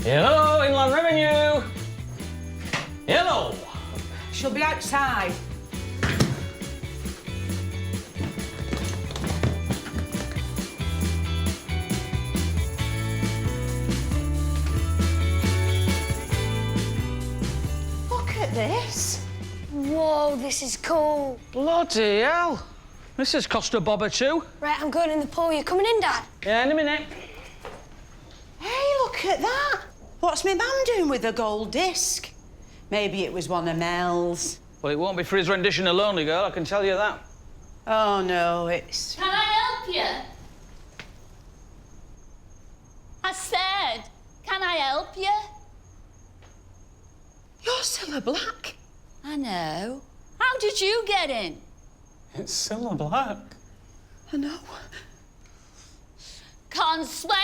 Hello, Inland Revenue. Hello. She'll be outside. Look at this. Whoa, this is cool. Bloody hell. This has cost a bob or two. Right, I'm going in the pool. You coming in, Dad? Yeah, in a minute. Hey, look at that. What's my mum doing with the gold disc? Maybe it was one of Mel's. Well, it won't be for his rendition of Lonely Girl, I can tell you that. Oh, no, it's... Can I help you? I said, can I help you? You're Cilla Black. I know. How did you get in? It's Cilla Black. I know. Consuela!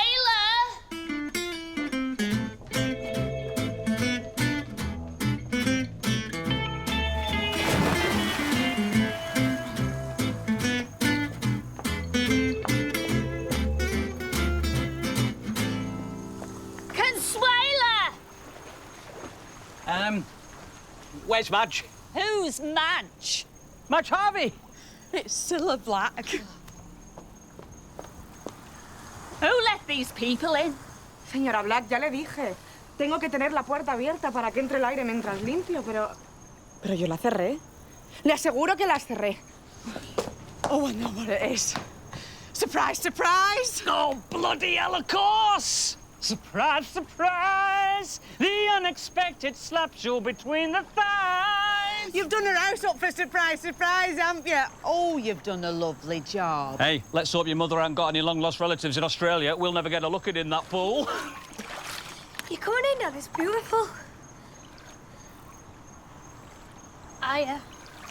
Consuela! Where's Madge? Who's Madge? Madge Harvey. It's Cilla Black. Who let these people in? Señora Black, ya le dije. Tengo que tener la puerta abierta para que entre el aire mientras limpio, pero... Pero yo la cerré. Le aseguro que la cerré. Oh, I know what it is. Surprise, surprise! Oh, bloody hell, of course! Surprise, surprise! The unexpected slaps you between the thighs! You've done her house up for surprise, surprise, haven't you? Oh, you've done a lovely job. Hey, let's hope your mother hasn't got any long-lost relatives in Australia. We'll never get a look at in that pool. You coming in, Dad? It's beautiful. Hiya.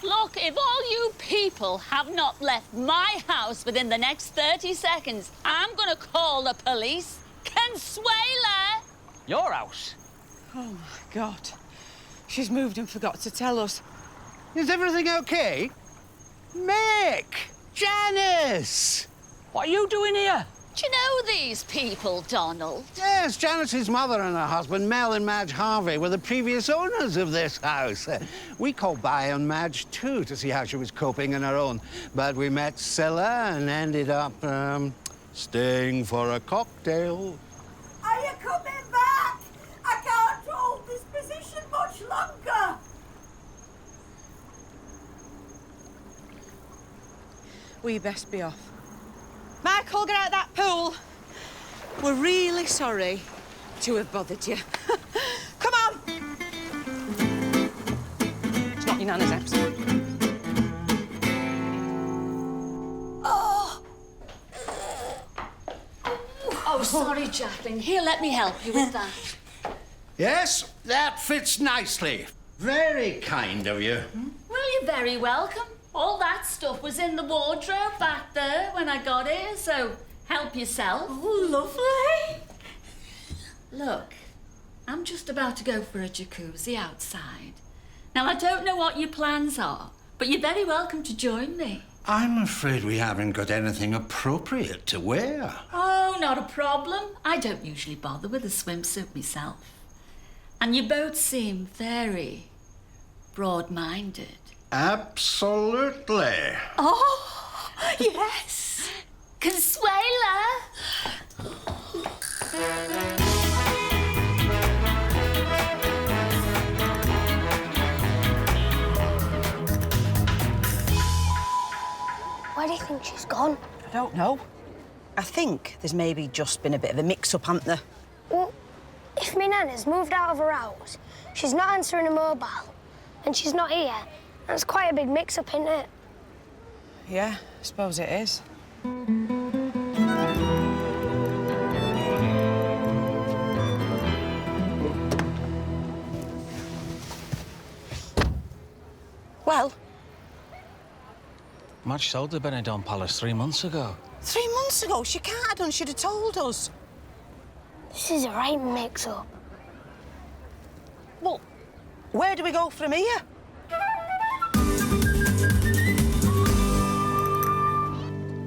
Look, if all you people have not left my house within the next 30 seconds, I'm gonna call the police. Consuela! Your house? Oh, my God. She's moved and forgot to tell us. Is everything okay? Mick! Janice! What are you doing here? Do you know these people, Donald? Yes, Janice's mother and her husband, Mel and Madge Harvey, were the previous owners of this house. We called by on Madge, too, to see how she was coping on her own. But we met Cilla and ended up, staying for a cocktail. Are you coming back? I can't hold this position much longer. We best be off. Michael, get out of that pool. We're really sorry to have bothered you. Come on! It's not your Nana's house. Oh, sorry, Jacqueline. Here, let me help you with that. Yes, that fits nicely. Very kind of you. Well, you're very welcome. All that stuff was in the wardrobe back there when I got here, so help yourself. Oh, lovely. Look, I'm just about to go for a jacuzzi outside. Now, I don't know what your plans are, but you're very welcome to join me. I'm afraid we haven't got anything appropriate to wear. Oh, not a problem. I don't usually bother with a swimsuit myself. And you both seem very broad-minded. Absolutely. Oh, yes. Consuela. Where do you think she's gone? I don't know. I think there's maybe just been a bit of a mix-up, hasn't there? Well, if my Nana's moved out of her house, she's not answering a mobile, and she's not here, that's quite a big mix-up, isn't it? Yeah, I suppose it is. Well, Madge sold the Benidorm Palace 3 months ago. 3 months ago, she can't have done. She'd have told us. This is a right mix-up. Well, where do we go from here?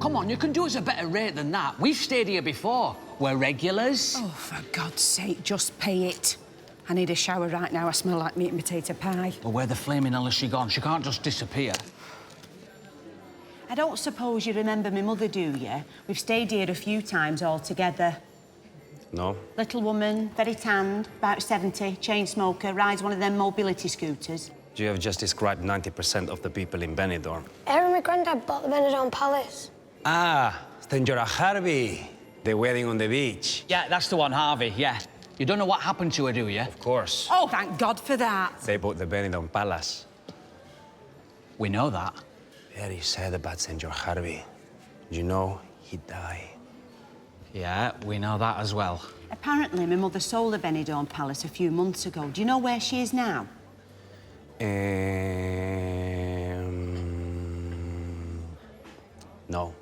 Come on, you can do us a better rate than that. We've stayed here before. We're regulars. Oh, for God's sake, just pay it. I need a shower right now. I smell like meat and potato pie. Well, where the flaming hell has she gone? She can't just disappear. I don't suppose you remember my mother, do you? We've stayed here a few times all together. No. Little woman, very tanned, about 70, chain smoker, rides one of them mobility scooters. You have just described 90% of the people in Benidorm. Her and my granddad bought the Benidorm Palace. Ah, Senora Harvey. The wedding on the beach. Yeah, that's the one, Harvey, yeah. You don't know what happened to her, do you? Of course. Oh, thank God for that. They bought the Benidorm Palace. We know that. Very sad about Senor Harvey. You know, he died. Yeah, we know that as well. Apparently, my mother sold the Benidorm Palace a few months ago. Do you know where she is now? No.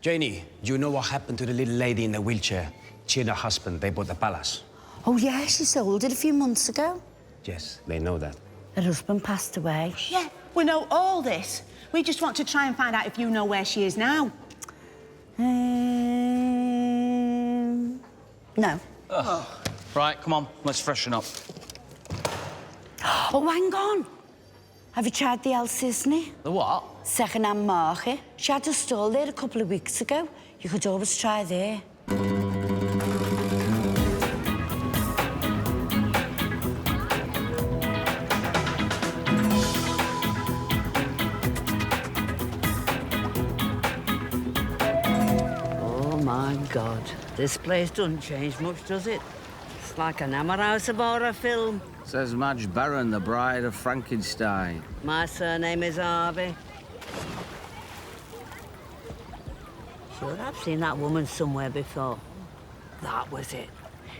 Janie, you know what happened to the little lady in the wheelchair? She and her husband, they bought the palace. Oh, yeah, she sold it a few months ago. Yes, they know that. Her husband passed away. Yeah, we know all this. We just want to try and find out if you know where she is now. No. Oh. Right, come on, let's freshen up. Oh, hang on. Have you tried the El Cisne? The what? Second-hand market. She had a stall there a couple of weeks ago. You could always try there. Oh, my God. This place doesn't change much, does it? It's like an Hammer House of horror film. Says Madge Barron, the bride of Frankenstein. My surname is Harvey. Sure, I've seen that woman somewhere before. That was it.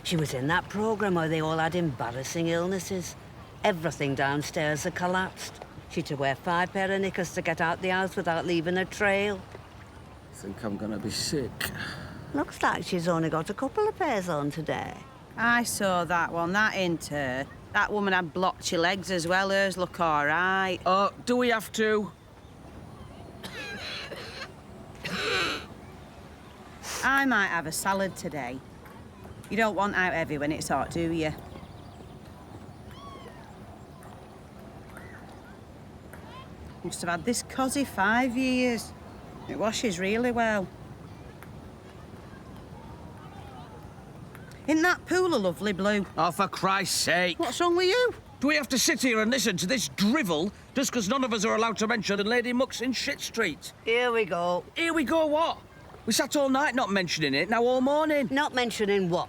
She was in that programme where they all had embarrassing illnesses. Everything downstairs had collapsed. She had to wear 5 pair of knickers to get out the house without leaving a trail. I think I'm gonna be sick. Looks like she's only got a couple of pairs on today. I saw that one, that ain't her. That woman had blotchy legs as well. Hers look all right. Oh, do we have to? I might have a salad today. You don't want out heavy when it's hot, do you? Must have had this cosy 5 years. It washes really well. Isn't that pool a lovely blue? Oh, for Christ's sake. What's wrong with you? Do we have to sit here and listen to this drivel just because none of us are allowed to mention Lady Muck's in Shit Street? Here we go. Here we go, what? We sat all night not mentioning it, now all morning. Not mentioning what?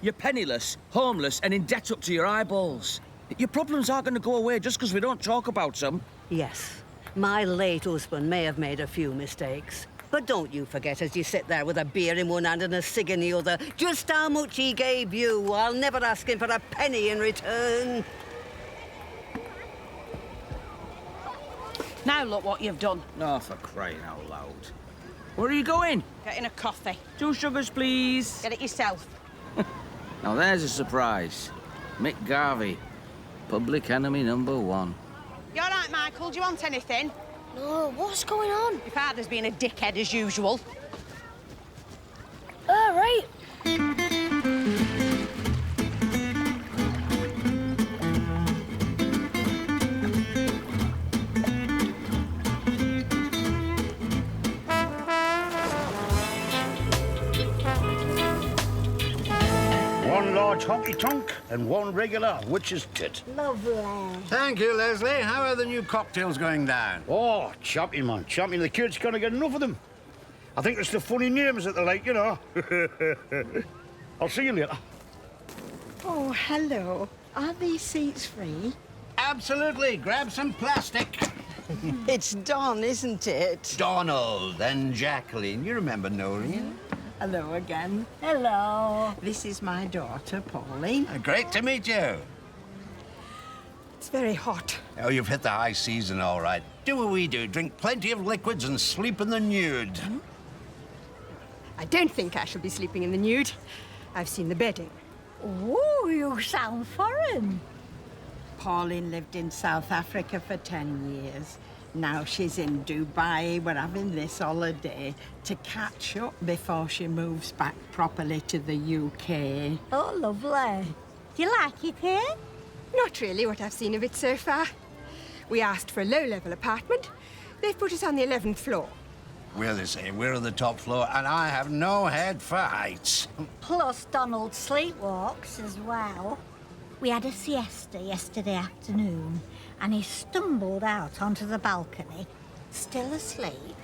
You're penniless, homeless, and in debt up to your eyeballs. Your problems aren't going to go away just because we don't talk about them. Yes, my late husband may have made a few mistakes. But don't you forget, as you sit there with a beer in one hand and a cig in the other, just how much he gave you. I'll never ask him for a penny in return. Now look what you've done. Oh, for crying out loud. Where are you going? Getting a coffee. 2 sugars, please. Get it yourself. Now there's a surprise. Mick Garvey, public enemy #1. You all right, Michael? Do you want anything? No, what's going on? Your father's being a dickhead as usual. All right. One large honky-tonk and one regular witch's tit. Lovely. Thank you, Leslie. How are the new cocktails going down? Oh, champion, man, champion. The kids can't get enough of them. I think it's the funny names at the lake, you know. I'll see you later. Oh, hello. Are these seats free? Absolutely. Grab some plastic. It's Don, isn't it? Donald and Jacqueline. You remember Noreen? Hello again. Hello. This is my daughter, Pauline. Great to meet you. It's very hot. Oh, you've hit the high season, all right. Do what we do. Drink plenty of liquids and sleep in the nude. I don't think I shall be sleeping in the nude. I've seen the bedding. Oh, you sound foreign. Pauline lived in South Africa for 10 years. Now she's in Dubai. We're having this holiday to catch up before she moves back properly to the UK. Oh, lovely. Do you like it here? Not really what I've seen of it so far. We asked for a low-level apartment. They've put us on the 11th floor. We're the same. We're on the top floor, and I have no head for heights. Plus Donald sleepwalks as well. We had a siesta yesterday afternoon, and he stumbled out onto the balcony, still asleep,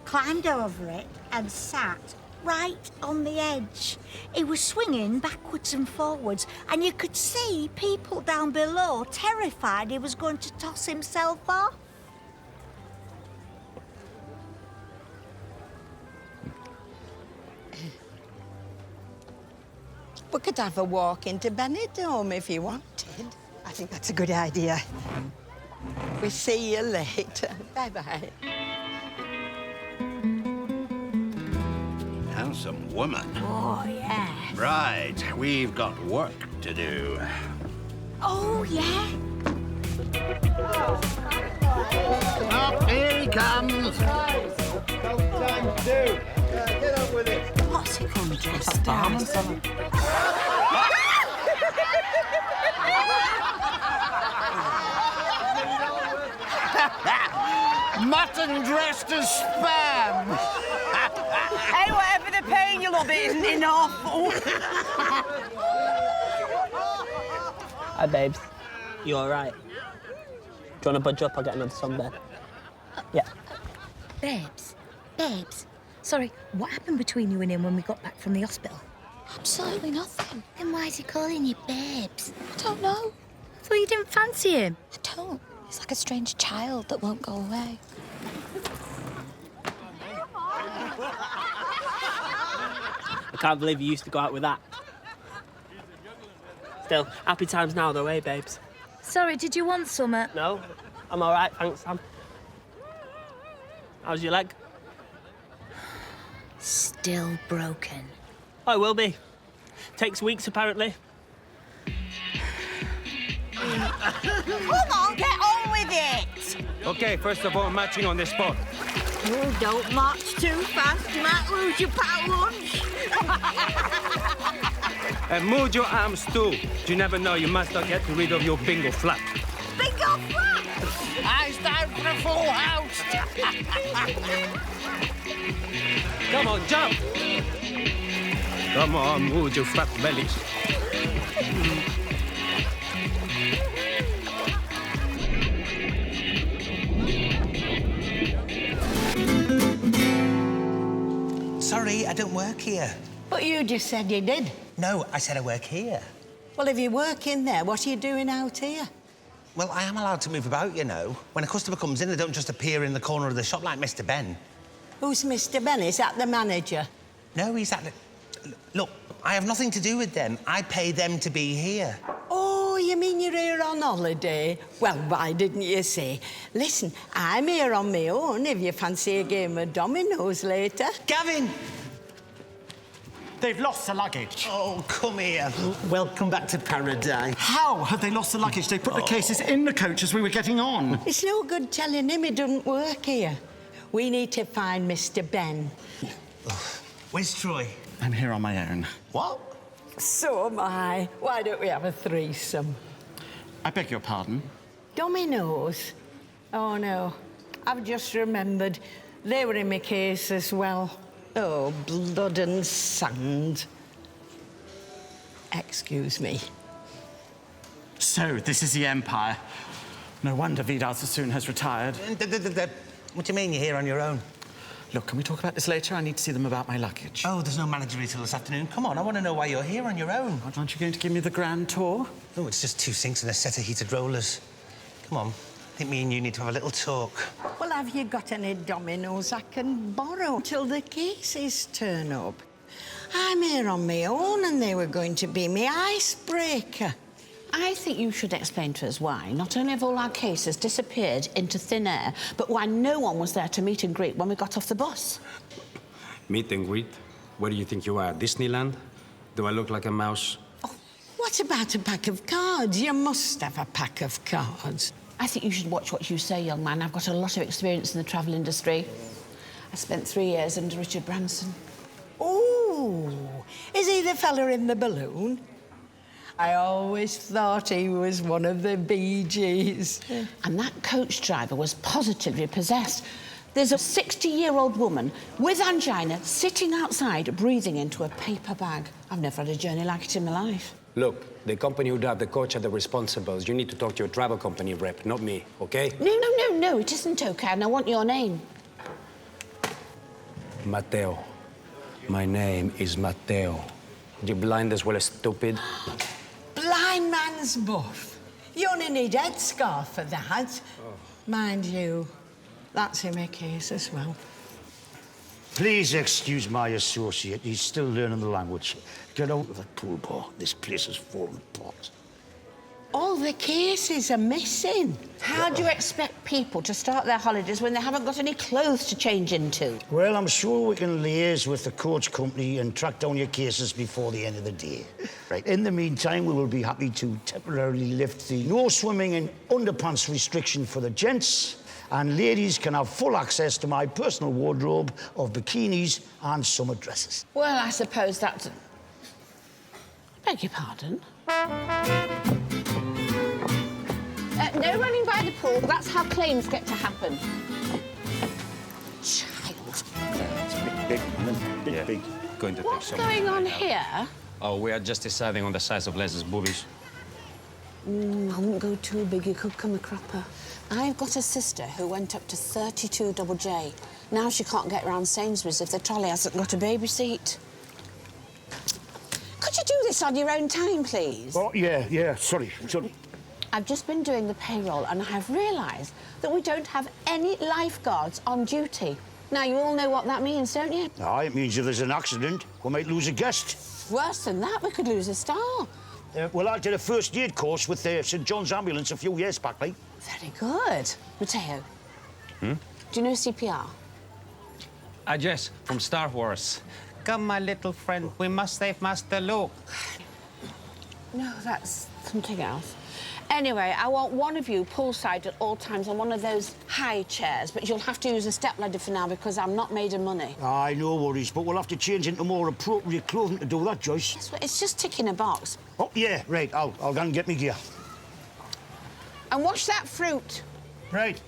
climbed over it and sat right on the edge. He was swinging backwards and forwards, and you could see people down below terrified he was going to toss himself off. We could have a walk into Benidorm if you wanted. I think that's a good idea. We see you later. Bye-bye. Handsome woman. Oh, yeah. Right, we've got work to do. Oh, yeah. Up, here he comes. Get on with it. What's he come dressed as? Mutton dressed as spam. Hey, whatever they're paying you, love, it isn't enough. Hi, babes. You all right? Do you want to budge up or get another sunbed? Yeah. Babes, sorry, what happened between you and him when we got back from the hospital? Absolutely nothing. Then why is he calling you babes? I don't know. I thought you didn't fancy him. I don't. He's like a strange child that won't go away. I can't believe you used to go out with that. Still, happy times now, though, eh, babes? Sorry, did you want summer? No, I'm all right, thanks, Sam. How's your leg? Still broken. Oh, it will be. Takes weeks, apparently. Come on, get on with it! Okay, first of all, matching on the spot. Oh, don't march too fast. You might lose your packed lunch. And move your arms too. You never know, you must not get rid of your bingo flap. Bingo flat! Eyes down for a full house. Come on, jump! Come on, move your fat bellies. Sorry, I don't work here. But you just said you did. No, I said I work here. Well, if you work in there, what are you doing out here? Well, I am allowed to move about, you know. When a customer comes in, they don't just appear in the corner of the shop like Mr. Ben. Who's Mr. Ben? Is that the manager? No, he's at the... Look, I have nothing to do with them. I pay them to be here. Oh, you mean you're here on holiday? Well, why didn't you say? Listen, I'm here on my own if you fancy a game of dominoes later. Gavin! They've lost the luggage. Oh, come here. Welcome back to paradise. How have they lost the luggage? They put the cases in the coach as we were getting on. It's no good telling him he doesn't work here. We need to find Mr. Ben. Where's Troy? I'm here on my own. What? So am I. Why don't we have a threesome? I beg your pardon? Dominoes? Oh, no. I've just remembered. They were in my case as well. Oh, blood and sand. Excuse me. So, this is the Empire. No wonder Vidal Sassoon has retired. What do you mean you're here on your own? Look, can we talk about this later? I need to see them about my luggage. Oh, there's no manager until this afternoon. Come on, I want to know why you're here on your own. Aren't you going to give me the grand tour? Oh, it's just 2 sinks and a set of heated rollers. Come on, I think me and you need to have a little talk. Well, have you got any dominoes I can borrow till the cases turn up? I'm here on my own and they were going to be my icebreaker. I think you should explain to us why not only have all our cases disappeared into thin air, but why no one was there to meet and greet when we got off the bus. Meet and greet? Where do you think you are, Disneyland? Do I look like a mouse? What about a pack of cards? You must have a pack of cards. I think you should watch what you say, young man. I've got a lot of experience in the travel industry. I spent 3 years under Richard Branson. Oh, is he the fella in the balloon? I always thought he was one of the Bee Gees. And that coach driver was positively possessed. There's a 60-year-old woman with angina sitting outside breathing into a paper bag. I've never had a journey like it in my life. Look, the company who drive the coach are the responsibles. You need to talk to your travel company rep, not me, okay? No, it isn't okay, and I want your name. Matteo. My name is Matteo. You blind as well as stupid? Blind man's buff. You only need headscarf for that. Oh. Mind you, that's in my case as well. Please excuse my associate. He's still learning the language. Get out of the pool bar. This place is falling apart. All the cases are missing. How do you expect people to start their holidays when they haven't got any clothes to change into? Well, I'm sure we can liaise with the coach company and track down your cases before the end of the day. Right. In the meantime, we will be happy to temporarily lift the no swimming in underpants restriction for the gents, and ladies can have full access to my personal wardrobe of bikinis and summer dresses. Well, I suppose that's... Beg your pardon? No running by the pool. That's how claims get to happen. Child. Big. Going to What's take going on now. here? Oh, we are just deciding on the size of Les's boobies. I wouldn't go too big. You could come a cropper. I've got a sister who went up to 32 double J. Now she can't get round Sainsbury's if the trolley hasn't got a baby seat. Could you do this on your own time, please? Oh, yeah, sorry. I've just been doing the payroll and I've realised that we don't have any lifeguards on duty. Now, you all know what that means, don't you? Aye, it means if there's an accident, we might lose a guest. Worse than that, we could lose a star. Well, I did a first aid course with the St John's Ambulance a few years back, like. Very good. Matteo, do you know CPR? Jess, from Star Wars. Come, my little friend, we must save Master Luke. No, that's something else. Anyway, I want one of you poolside at all times on one of those high chairs, but you'll have to use a stepladder for now because I'm not made of money. Aye, no worries, but we'll have to change into more appropriate clothing to do that, Joyce. It's just ticking a box. Oh, yeah, right, I'll go and get me gear. And watch that fruit. Right.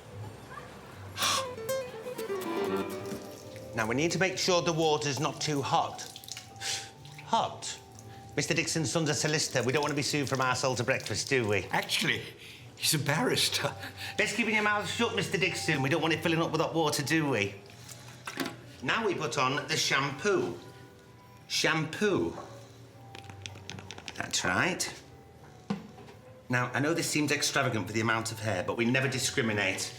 Now, we need to make sure the water's not too hot. Hot? Mr. Dixon's son's a solicitor. We don't want to be sued from arsehole to breakfast, do we? Actually, he's a barrister. Best keeping your mouth shut, Mr. Dixon. We don't want it filling up with hot water, do we? Now we put on the shampoo. Shampoo. That's right. Now, I know this seems extravagant for the amount of hair, but we never discriminate,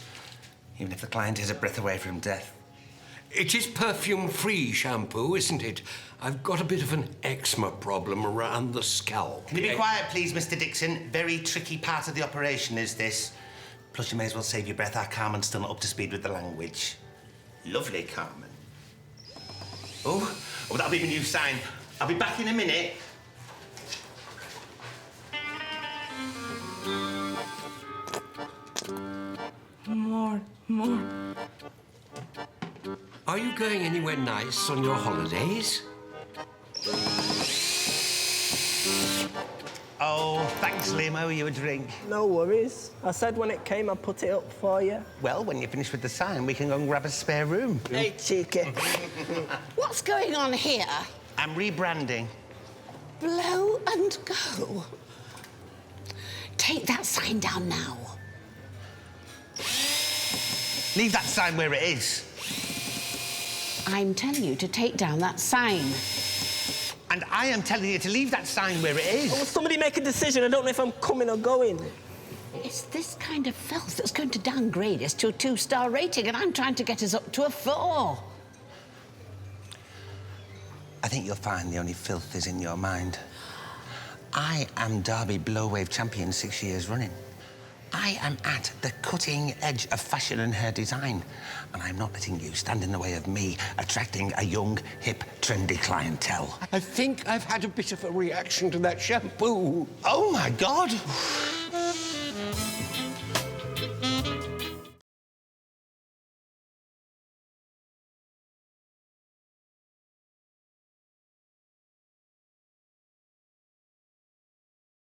even if the client is a breath away from death. It is perfume-free shampoo, isn't it? I've got a bit of an eczema problem around the scalp. Can you be quiet, please, Mr. Dixon? Very tricky part of the operation is this. Plus, you may as well save your breath. Our Carmen's still not up to speed with the language. Lovely, Carmen. Oh, that'll be my new sign. I'll be back in a minute. More. Are you going anywhere nice on your holidays? Oh, thanks, Liam. How are you a drink? No worries. I said when it came, I'd put it up for you. Well, when you're finished with the sign, we can go and grab a spare room. Hey, cheeky. What's going on here? I'm rebranding. Blow and go. Take that sign down now. Leave that sign where it is. I'm telling you to take down that sign. And I am telling you to leave that sign where it is. Oh, will somebody make a decision? I don't know if I'm coming or going. It's this kind of filth that's going to downgrade us to a 2-star rating, and I'm trying to get us up to a 4. I think you'll find the only filth is in your mind. I am Derby Blowwave champion 6 years running. I am at the cutting edge of fashion and hair design, and I'm not letting you stand in the way of me attracting a young, hip, trendy clientele. I think I've had a bit of a reaction to that shampoo. Oh, my God!